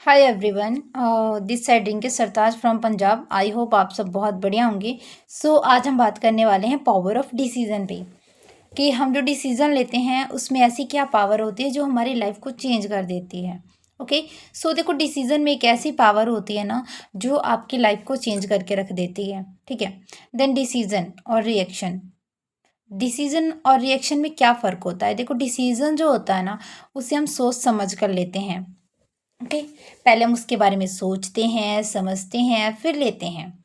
Hi everyone. This side Rinki Sartaj from Punjab. I hope आप सब बहुत बढ़िया होंगे। आज हम बात करने वाले हैं पावर ऑफ डिसीजन पे, कि हम जो डिसीजन लेते हैं उसमें ऐसी क्या पावर होती है जो हमारी लाइफ को चेंज कर देती है। ओके। देखो, डिसीजन में एक ऐसी पावर होती है ना जो आपकी लाइफ को चेंज करके रख देती है। ठीक है। देन डिसीजन और रिएक्शन में क्या फ़र्क होता है? देखो, डिसीजन जो होता है ना उसे हम सोच समझ कर लेते हैं। ओके। पहले हम उसके बारे में सोचते हैं, समझते हैं, फिर लेते हैं।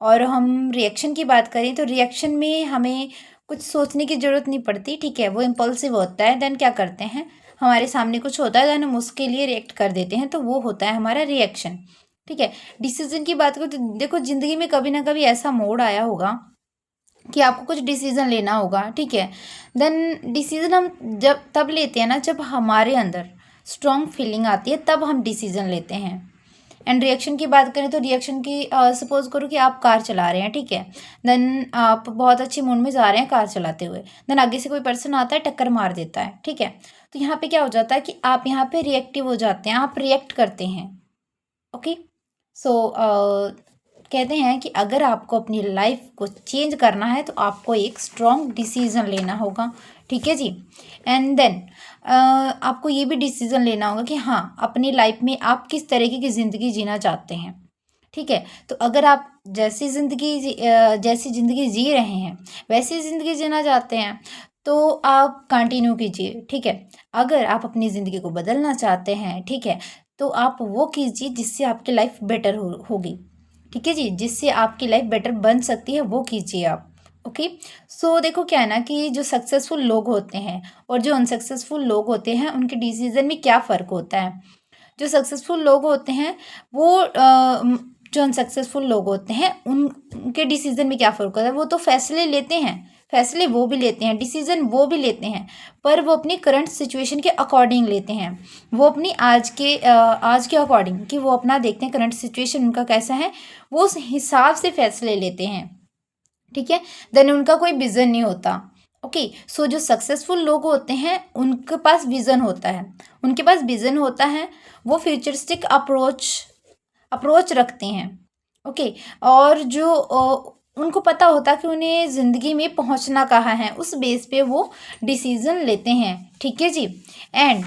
और हम रिएक्शन की बात करें तो रिएक्शन में हमें कुछ सोचने की ज़रूरत नहीं पड़ती। ठीक है, वो इम्पल्सिव होता है। देन क्या करते हैं, हमारे सामने कुछ होता है, देन हम उसके लिए रिएक्ट कर देते हैं, तो वो होता है हमारा रिएक्शन। ठीक है। डिसीजन की बात करें तो देखो, ज़िंदगी में कभी ना कभी ऐसा मोड़ आया होगा कि आपको कुछ डिसीजन लेना होगा। ठीक है। देन डिसीजन हम जब तब लेते हैं ना जब हमारे अंदर स्ट्रॉन्ग फीलिंग आती है, तब हम डिसीजन लेते हैं। एंड रिएक्शन की बात करें तो रिएक्शन की सपोज करो कि आप कार चला रहे हैं। ठीक है। देन आप बहुत अच्छे मूड में जा रहे हैं कार चलाते हुए, देन आगे से कोई पर्सन आता है, टक्कर मार देता है। ठीक है। तो यहाँ पे क्या हो जाता है कि आप यहाँ पे रिएक्टिव हो जाते हैं, आप रिएक्ट करते हैं। ओके। सो कहते हैं कि अगर आपको अपनी लाइफ को चेंज करना है तो आपको एक स्ट्रॉन्ग डिसीजन लेना होगा। ठीक है जी। एंड देन आपको ये भी डिसीजन लेना होगा कि हाँ, अपनी लाइफ में आप किस तरीके की ज़िंदगी जीना चाहते हैं। ठीक है। तो अगर आप जैसी ज़िंदगी जी रहे हैं वैसी ज़िंदगी जीना चाहते हैं तो आप कंटिन्यू कीजिए। ठीक है। अगर आप अपनी ज़िंदगी को बदलना चाहते हैं, ठीक है, तो आप वो कीजिए जिससे आपकी लाइफ बेटर होगी। ठीक है जी, जिससे आपकी लाइफ बेटर बन सकती है वो कीजिए आप। ओके। देखो, क्या है ना कि जो सक्सेसफुल लोग होते हैं और जो अनसक्सेसफुल लोग होते हैं उनके डिसीजन में क्या फ़र्क होता है। जो सक्सेसफुल लोग होते हैं वो जो अनसक्सेसफुल लोग होते हैं उनके डिसीजन में क्या फ़र्क होता है। वो तो फैसले लेते हैं, फैसले वो भी लेते हैं, डिसीजन वो भी लेते हैं, पर वो अपनी करंट सिचुएशन के अकॉर्डिंग लेते हैं। वो अपनी आज के अकॉर्डिंग, कि वो अपना देखते हैं करंट सिचुएशन उनका कैसा है, वो उस हिसाब से फैसले लेते हैं। ठीक है। देन उनका कोई विज़न नहीं होता। ओके। जो सक्सेसफुल लोग होते हैं उनके पास विज़न होता है, उनके पास विज़न होता है। वो फ्यूचरिस्टिक अप्रोच रखते हैं। ओके। और जो उनको पता होता है कि उन्हें ज़िंदगी में पहुंचना कहाँ है, उस बेस पे वो डिसीज़न लेते हैं। ठीक है जी। एंड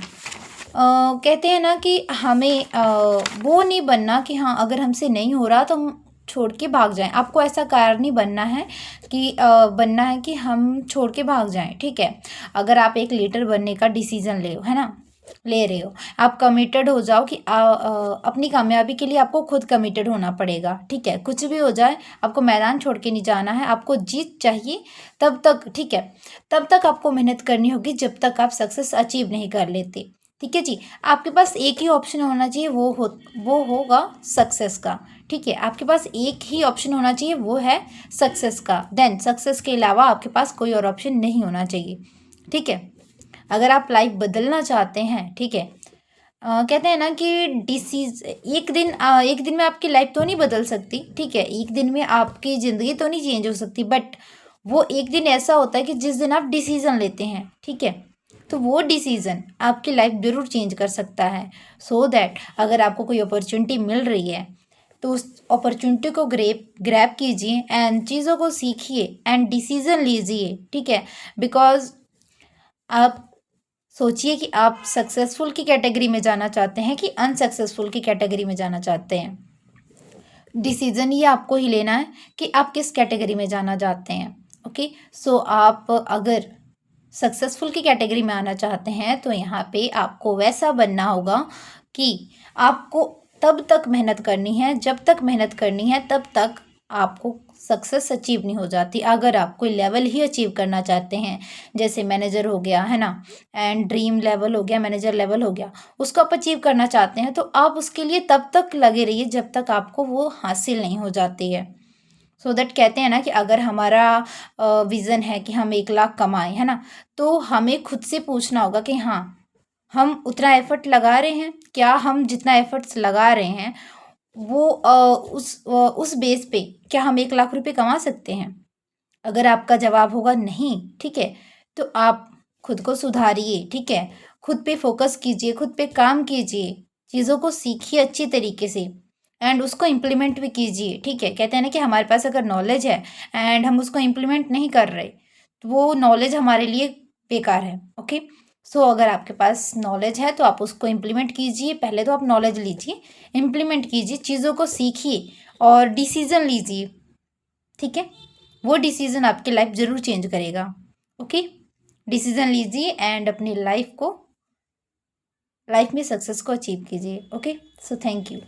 कहते हैं ना कि हमें वो नहीं बनना कि हाँ, अगर हमसे नहीं हो रहा तो हम छोड़ के भाग जाएं। आपको ऐसा कार नहीं बनना है कि बनना है कि हम छोड़ के भाग जाएं। ठीक है। अगर आप एक लीडर बनने का डिसीजन ले रहे हो, आप कमिटेड हो जाओ कि अपनी कामयाबी के लिए आपको खुद कमिटेड होना पड़ेगा। ठीक है। कुछ भी हो जाए आपको मैदान छोड़ के नहीं जाना है, आपको जीत चाहिए तब तक। ठीक है। तब तक आपको मेहनत करनी होगी जब तक आप सक्सेस अचीव नहीं कर लेते। ठीक है जी। आपके पास एक ही ऑप्शन होना चाहिए, वो होगा सक्सेस का। ठीक है। आपके पास एक ही ऑप्शन होना चाहिए, वो है सक्सेस का। देन सक्सेस के अलावा आपके पास कोई और ऑप्शन नहीं होना चाहिए। ठीक है। अगर आप लाइफ बदलना चाहते हैं, ठीक है, कहते हैं ना कि एक दिन में आपकी लाइफ तो नहीं बदल सकती। ठीक है। एक दिन में आपकी ज़िंदगी तो नहीं चेंज हो सकती, बट वो एक दिन ऐसा होता है कि जिस दिन आप डिसीज़न लेते हैं, ठीक है, तो वो डिसीज़न आपकी लाइफ ज़रूर चेंज कर सकता है। दैट अगर आपको कोई अपॉर्चुनिटी मिल रही है तो उस अपॉर्चुनिटी को ग्रैब कीजिए एंड चीज़ों को सीखिए एंड डिसीज़न लीजिए। ठीक है। बिकॉज आप सोचिए कि आप सक्सेसफुल की कैटेगरी में जाना चाहते हैं कि अनसक्सेसफुल की कैटेगरी में जाना चाहते हैं। डिसीजन ये आपको ही लेना है कि आप किस कैटेगरी में जाना चाहते हैं। ओके। आप अगर सक्सेसफुल की कैटेगरी में आना चाहते हैं तो यहाँ पे आपको वैसा बनना होगा कि आपको तब तक मेहनत करनी है, जब तक मेहनत करनी है तब तक आपको सक्सेस अचीव नहीं हो जाती। अगर आप कोई लेवल ही अचीव करना चाहते हैं, जैसे मैनेजर हो गया है ना, एंड ड्रीम लेवल हो गया, मैनेजर लेवल हो गया, उसको आप अचीव करना चाहते हैं तो आप उसके लिए तब तक लगे रहिए जब तक आपको वो हासिल नहीं हो जाती है। दैट कहते हैं ना कि अगर हमारा विज़न है कि हम 1 लाख कमाएं, है ना, तो हमें खुद से पूछना होगा कि हाँ, हम उतना एफर्ट लगा रहे हैं क्या, हम जितना एफर्ट्स लगा रहे हैं वो उस बेस पे क्या हम 1 लाख रुपए कमा सकते हैं। अगर आपका जवाब होगा नहीं, ठीक है, तो आप खुद को सुधारिए। ठीक है। खुद पे फोकस कीजिए, खुद पे काम कीजिए। चीज़ों को सीखिए अच्छी तरीके से एंड उसको इम्प्लीमेंट भी कीजिए, ठीक है। कहते हैं ना कि हमारे पास अगर नॉलेज है एंड हम उसको इम्प्लीमेंट नहीं कर रहे, तो वो नॉलेज हमारे लिए बेकार है, ओके। सो अगर आपके पास नॉलेज है तो आप उसको इम्प्लीमेंट कीजिए। पहले तो आप नॉलेज लीजिए, इम्प्लीमेंट कीजिए, चीज़ों को सीखिए और डिसीज़न लीजिए, ठीक है। वो डिसीज़न आपकी लाइफ ज़रूर चेंज करेगा, ओके। डिसीज़न लीजिए एंड अपनी लाइफ में सक्सेस को अचीव कीजिए, ओके। So thank you.